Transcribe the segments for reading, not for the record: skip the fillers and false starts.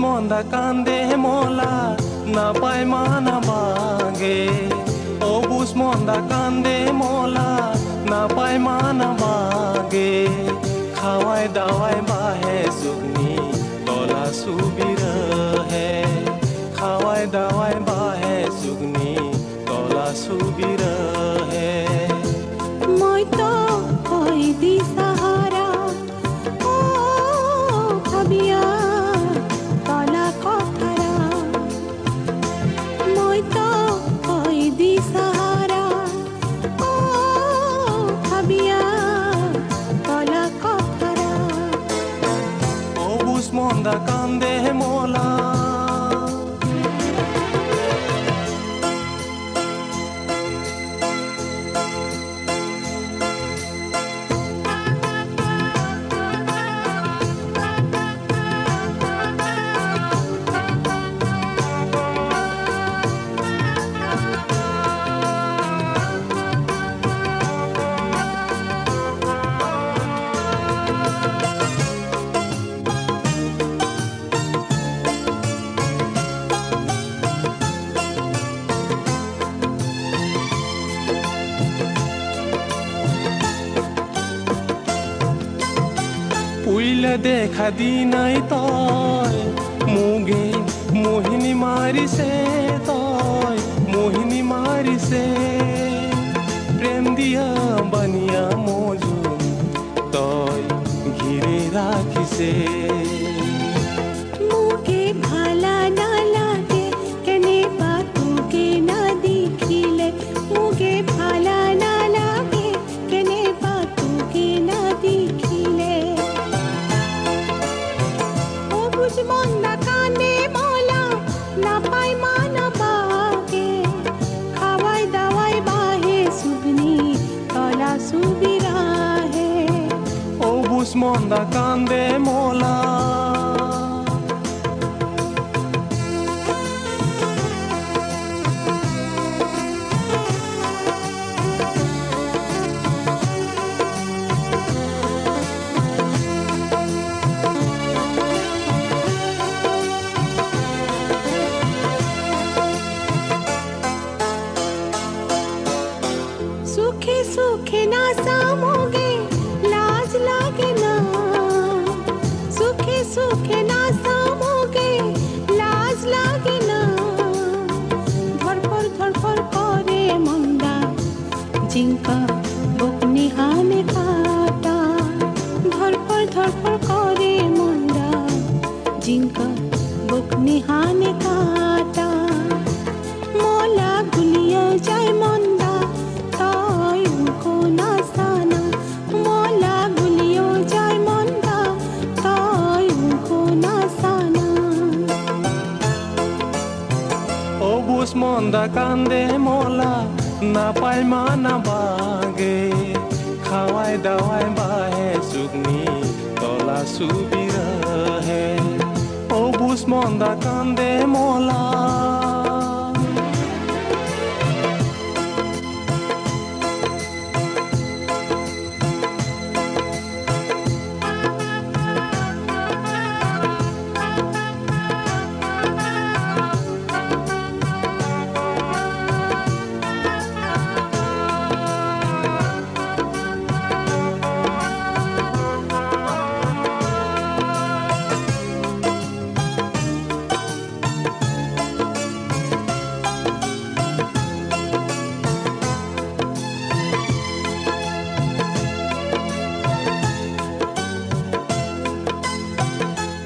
মন্দা কান্দে মোলা না পায় মানা বাগে ও বুস মন্দা কান্দে মোলা না পায় মানা বাগে খাওয়ায় দাওয়ায় বাহে সুগনি তলা সুবির হে খাওয়ায় দাওয়ায় বাহে সুগনি তলা সুবির হে মই তো কই দি সাহারা ও ভাবিয়া তলা কথারা মই তো কই দি সাহারা ও ভাবিয়া তলা কথারা ও বুস মন্দা কান্দে মোলা উইলে দেখা দি নাই তয় মুগে মোহিনী মারিছে তয় মোহিনী মারিছে প্রেম দিয়া বানিয়া মজুম তয় ঘিরে রাখিছে মুকে ভালা না লাগে কেনে বা তোকে না দেখিলে মুকে ভালা না লাগে কেনে বা তোকে না দেখিলে ও বুঝ মন্দা কানে মোলা না পাই মানা বাগে খাওয়াই দাওয়াই বাহে সুগনি তলা সুবিরা হে ও বুস মন্দা কান্দে মোলা सुखे सुखे ना सामोगे लाज लागे ना सुखे सुखे ना सामोगे लाज लागे ना धरफर करे मंदा जिंका बुकनी हाने काटा धरफर करे मंदा जिंका बुकनी हाने काटा मोला गुलिया जाय मंदा তাই উনকো না সানা মোলা গুলিও যায় মন্দা তাই উনকো না সানা ও বুস মন্দা কান্দে মোলা না পায় মানা বাগে খাওয়ায় দাওয়ায় বাহে সুগনি তলা সুবির হে ও বুস মন্দা কান্দে মোলা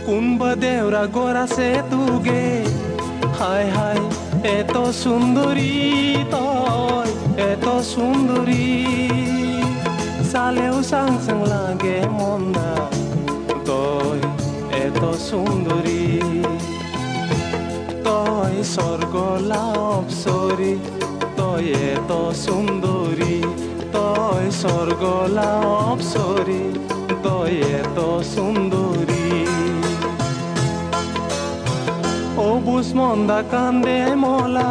কুম্ভ দেওরা গোরাছে তুগে হায় হায় এত সুন্দরী তয় এত সুন্দরী সালেও সাং সাং লাগে মন্দা তয় এত সুন্দরী তয় স্বর্গ লাভ সরি তয় এত সুন্দরী তয় স্বর্গ লাভ সরি তয় এত সুন্দরী ও বুস মন্দা কান্দে মোলা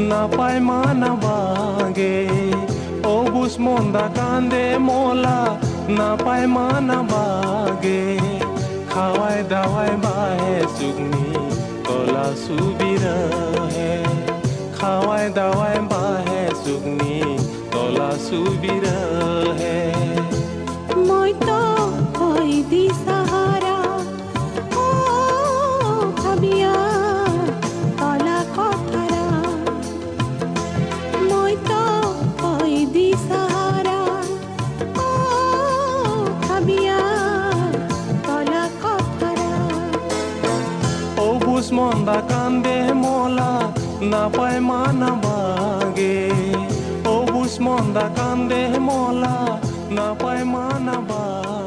না পায় মানা বাগে ও বুস মন্দা কান্দে মোলা না পায় মানা বাগে খাওয়ায় দাওয়ায় বাহে সুগনি সবুজ মন্দা কান্দে মলা না পায় মানা বাগে সবুজ মন্দা কান্দে মলা না পায় মানা বাগে